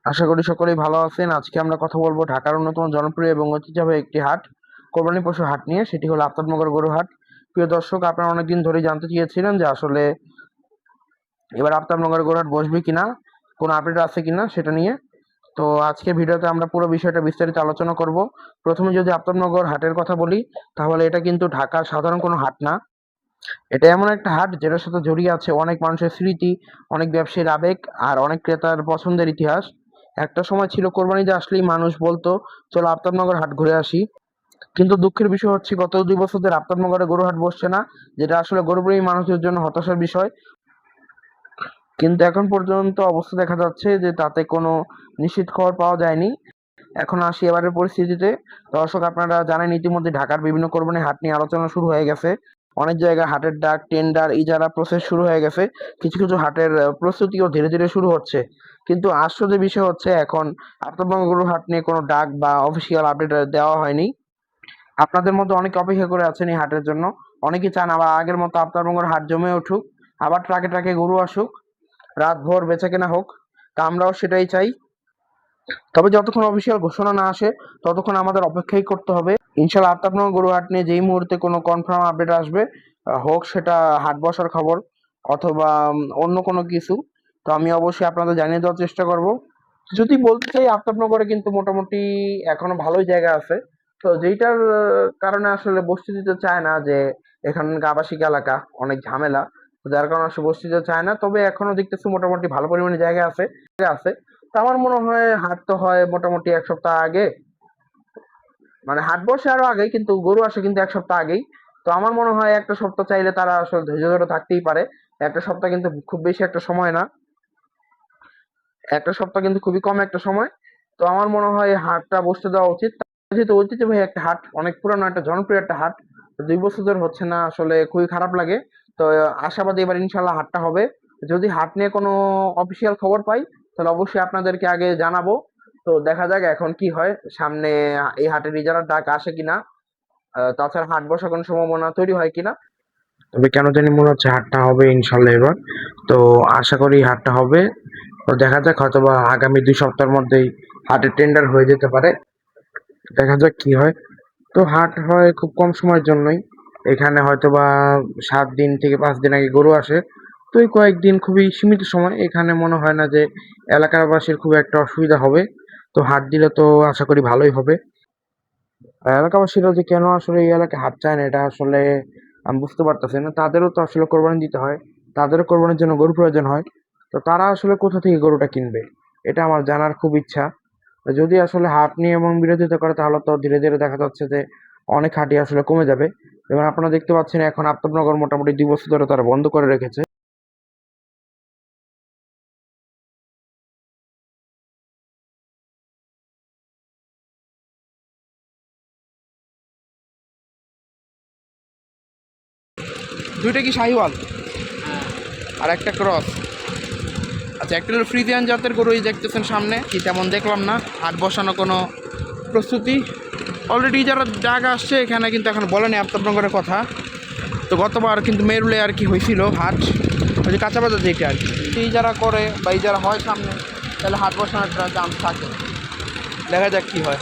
আশা করি সকলেই ভালো আছেন। আজকে আমরা কথা বলবো ঢাকার অন্যতম জনপ্রিয় এবং ঐতিহ্যবাহী একটি হাট, কোরবানি পশু হাট নিয়ে। সেটি হলো আফতাবনগর গরু হাট। প্রিয় দর্শক, আপনারা অনেকদিন ধরেই জানতে চেয়েছিলেন যে আসলে এবার আফতাবনগর গরু হাট বসবে কিনা, কোনো আপডেট আছে কিনা সেটা নিয়ে। তো আজকে ভিডিওতে আমরা পুরো বিষয়টা বিস্তারিত আলোচনা করব। প্রথমে যদি আফতাবনগর হাটের কথা বলি, তাহলে এটা কিন্তু ঢাকার সাধারণ কোনো হাট না। এটা এমন একটা হাট যেটার সাথে জড়িয়ে আছে অনেক মানুষের স্মৃতি, অনেক ব্যবসায়ীর আবেগ আর অনেক ক্রেতার পছন্দের ইতিহাস। একটা সময় ছিল কোরবানিতে আসলেই মানুষ বলতো, চলো আফতাবনগর হাট ঘুরে আসি। কিন্তু দুঃখের বিষয় হচ্ছে গত 2 বছর ধরে আফতাবনগরে গরু হাট বসছে না, যেটা আসলে গরুপ্রেমী মানুষের জন্য হতাশার বিষয়। কিন্তু এখন পর্যন্ত অবস্থা দেখা যাচ্ছে যে তাতে কোনো নিশ্চিত খবর পাওয়া যায়নি। এখন আসি এবারের পরিস্থিতিতে। দর্শক, আপনারা জানেন ইতিমধ্যে ঢাকার বিভিন্ন কোরবানি হাট নিয়ে আলোচনা শুরু হয়ে গেছে। অনেক জায়গায় হাটের ডাক, টেন্ডার, ইজারা প্রসেস শুরু হয়ে গেছে। কিছু কিছু হাটের প্রস্তুতিও ধীরে ধীরে শুরু হচ্ছে। কিন্তু আশ্চর্যের বিষয় হচ্ছে এখন আফতাবনগর গরু হাট নিয়ে কোনো ডাক বা অফিসিয়াল আপডেট দেওয়া হয়নি। আপনাদের মধ্যে অনেকে অপেক্ষা করে আছেন এই হাটের জন্য। অনেকেই চান আবার আগের মতো আফতাবনগর হাট জমে উঠুক, আবার ট্রাকে ট্রাকে গরু আসুক, রাত ভোর বেচাকেনা হোক। তা আমরাও সেটাই চাই। তবে যতক্ষণ অফিসিয়াল ঘোষণা না আসে ততক্ষণ আমাদের অপেক্ষাই করতে হবে। ইনশাল্লাহ আফতাবনগর গরু হাট নিয়ে যেই মুহূর্তে কোনো কনফার্ম আপডেট আসবে, হোক সেটা হাট বসার খবর অথবা অন্য কোনো কিছু, তো আমি অবশ্যই আপনাদের জানিয়ে দেওয়ার চেষ্টা করব। যদি বলতে চাই, আফতাবনগরে কিন্তু মোটামুটি এখনো ভালোই জায়গা আছে। তো যেইটার কারণে আসলে বসতে দিতে চায় না, যে এখানকার আবাসিক এলাকা অনেক ঝামেলা, যার কারণে আসলে বসতে দিতে চায় না। তবে এখনো দেখতেছি মোটামুটি ভালো পরিমাণে জায়গা আছে আছে তো আমার মনে হয় হাট তো হয় মোটামুটি 1 সপ্তাহ আগে, মানে হাট বসে আরো আগে, কিন্তু গরু আসে কিন্তু 1 সপ্তাহ আগেই। তো আমার মনে হয় একটা সপ্তাহ চাইলে তারা আসলে ধৈর্য ধরে থাকতেই পারে। একটা সপ্তাহ কিন্তু খুব বেশি একটা সময় না, একটা সপ্তাহ কিন্তু খুবই কম একটা সময়। তো আমার মনে হয় হাটটা বসতে দেওয়া উচিত। যেহেতু ঐতিহ্যবাহী একটা হাট, অনেক পুরানো একটা জনপ্রিয় একটা হাট, 2 বছর ধরে হচ্ছে না, আসলে খুবই খারাপ লাগে। তো আশাবাদী এবার ইনশাল্লাহ হাটটা হবে। যদি হাট নিয়ে কোনো অফিসিয়াল খবর পাই তাহলে অবশ্যই আপনাদেরকে আগে জানাবো। তো দেখা যাক এখন কি হয় সামনে, এই হাটের ইজারার ডাক আসে কিনা, তাছাড়া হাট বসার কোনো সম্ভাবনা তৈরি হয় কিনা। তবে কেন জানি মনে হচ্ছে হাটটা হবে ইনশাল্লাহ এবার। তো আশা করি হাটটা হবে। তো দেখা যাক, হয়তোবা আগামী 2 সপ্তাহের মধ্যেই হাটের টেন্ডার হয়ে যেতে পারে। দেখা যাক কি হয়। তো হাট হয় খুব কম সময়ের জন্যই। এখানে হয়তোবা 7 দিন থেকে 5 দিন আগে গরু আসে। তো এই কয়েকদিন খুবই সীমিত সময়, এখানে মনে হয় না যে এলাকাবাসীর খুব একটা অসুবিধা হবে। তো হাট দিলে তো আশা করি ভালোই হবে। আর এলাকাবাসীরা যে কেন আসলে এই এলাকায় হাট চায় না, এটা আসলে আমি বুঝতে পারতেছি না। তাদেরও তো আসলে কোরবানি দিতে হয়, তাদেরও কোরবানির জন্য গরু প্রয়োজন হয়। তো তারা আসলে কোথা থেকে গরুটা কিনবে, এটা আমার জানার খুব ইচ্ছা। যদি আসলে হাট নিয়ে এবং বিরোধিতা করে তাহলে তো ধীরে ধীরে দেখা যাচ্ছে যে অনেক হাটই আসলে কমে যাবে। এবং আপনারা দেখতে পাচ্ছেন এখন আফতাবনগর মোটামুটি 2 বছর ধরে তারা বন্ধ করে রেখেছে। দুইটা কি শাহিওয়াল আর একটা ক্রস? আচ্ছা, একটা হলো ফ্রিজিয়ান জাতের গরু, এই দেখতেছেন সামনে, কি তেমন দেখলাম না হাট বসানো কোনো প্রস্তুতি। অলরেডি যারা জায়গা আসছে এখানে কিন্তু এখন বলেনি আফতাবনগরের কথা। তো গতবার কিন্তু মেরুলে আর কি হয়েছিল হাট, ওই যে কাঁচা বাজার যেটা আর কি, এই যারা করে বা এই যারা হয় সামনে, তাহলে হাট বসানোর একটা চান্স থাকে। দেখা যাক কি হয়।